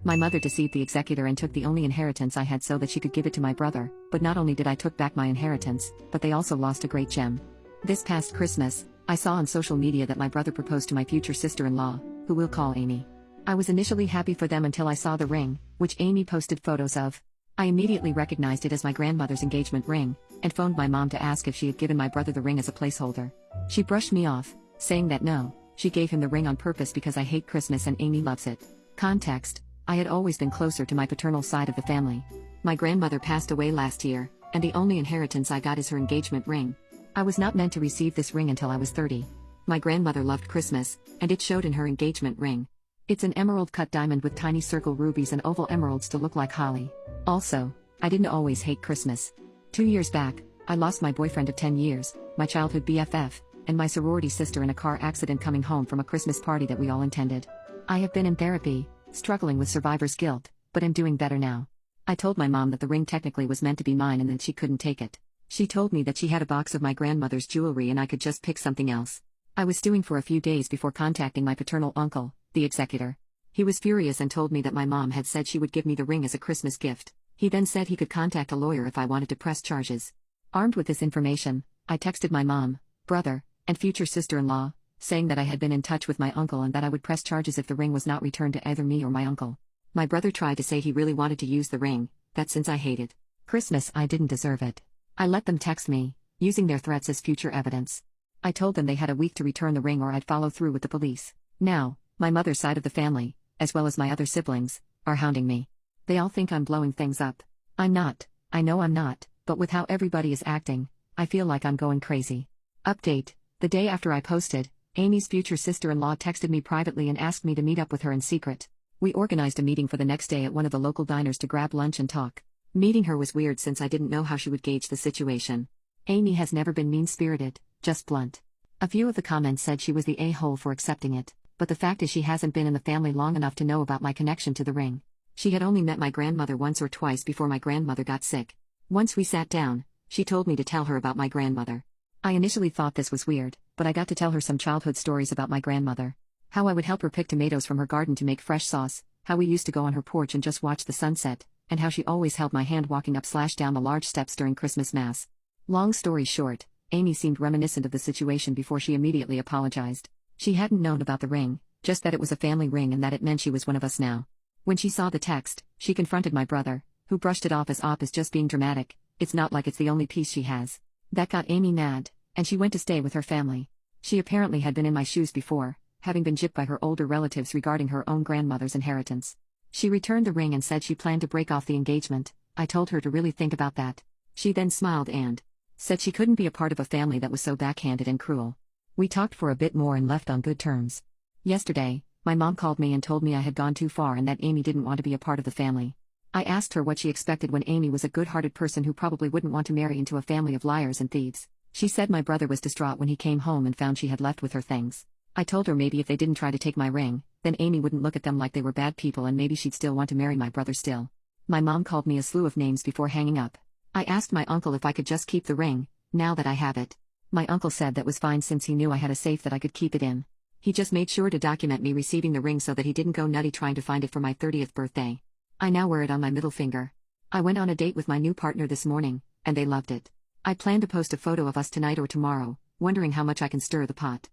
My mother deceived the executor and took the only inheritance I had so that she could give it to my brother, but not only did I took back my inheritance, but they also lost a great gem. This past Christmas, I saw on social media that my brother proposed to my future sister-in-law, who we'll call Amy. I was initially happy for them until I saw the ring, which Amy posted photos of. I immediately recognized it as my grandmother's engagement ring, and phoned my mom to ask if she had given my brother the ring as a placeholder. She brushed me off, saying that no, she gave him the ring on purpose because I hate Christmas and Amy loves it. Context: I had always been closer to my paternal side of the family. My grandmother passed away last year, and the only inheritance I got is her engagement ring. I was not meant to receive this ring until I was 30. My grandmother loved Christmas, and it showed in her engagement ring. It's an emerald-cut diamond with tiny circle rubies and oval emeralds to look like holly. Also, I didn't always hate Christmas. 2 years back, I lost my boyfriend of 10 years, my childhood BFF, and my sorority sister in a car accident coming home from a Christmas party that we all attended. I have been in therapy, struggling with survivor's guilt, but am doing better now. I told my mom that the ring technically was meant to be mine and that she couldn't take it. She told me that she had a box of my grandmother's jewelry and I could just pick something else. I was stewing for a few days before contacting my paternal uncle, the executor. He was furious and told me that my mom had said she would give me the ring as a Christmas gift. He then said he could contact a lawyer if I wanted to press charges. Armed with this information, I texted my mom, brother, and future sister-in-law, saying that I had been in touch with my uncle and that I would press charges if the ring was not returned to either me or my uncle. My brother tried to say he really wanted to use the ring, that since I hated Christmas I didn't deserve it. I let them text me, using their threats as future evidence. I told them they had a week to return the ring or I'd follow through with the police. Now, my mother's side of the family, as well as my other siblings, are hounding me. They all think I'm blowing things up. I'm not, I know I'm not, but with how everybody is acting, I feel like I'm going crazy. Update: the day after I posted, Amy's future sister-in-law texted me privately and asked me to meet up with her in secret. We organized a meeting for the next day at one of the local diners to grab lunch and talk. Meeting her was weird since I didn't know how she would gauge the situation. Amy has never been mean-spirited, just blunt. A few of the comments said she was the a-hole for accepting it, but the fact is she hasn't been in the family long enough to know about my connection to the ring. She had only met my grandmother once or twice before my grandmother got sick. Once we sat down, she told me to tell her about my grandmother. I initially thought this was weird, but I got to tell her some childhood stories about my grandmother. How I would help her pick tomatoes from her garden to make fresh sauce, how we used to go on her porch and just watch the sunset, and how she always held my hand walking up/down the large steps during Christmas Mass. Long story short, Amy seemed reminiscent of the situation before she immediately apologized. She hadn't known about the ring, just that it was a family ring and that it meant she was one of us now. When she saw the text, she confronted my brother, who brushed it off as just being dramatic. It's not like it's the only piece she has. That got Amy mad, and she went to stay with her family. She apparently had been in my shoes before, having been gypped by her older relatives regarding her own grandmother's inheritance. She returned the ring and said she planned to break off the engagement. I told her to really think about that. She then smiled and said she couldn't be a part of a family that was so backhanded and cruel. We talked for a bit more and left on good terms. Yesterday, my mom called me and told me I had gone too far and that Amy didn't want to be a part of the family. I asked her what she expected when Amy was a good-hearted person who probably wouldn't want to marry into a family of liars and thieves. She said my brother was distraught when he came home and found she had left with her things. I told her maybe if they didn't try to take my ring, then Amy wouldn't look at them like they were bad people and maybe she'd still want to marry my brother still. My mom called me a slew of names before hanging up. I asked my uncle if I could just keep the ring, now that I have it. My uncle said that was fine since he knew I had a safe that I could keep it in. He just made sure to document me receiving the ring so that he didn't go nutty trying to find it for my 30th birthday. I now wear it on my middle finger. I went on a date with my new partner this morning, and they loved it. I plan to post a photo of us tonight or tomorrow, wondering how much I can stir the pot.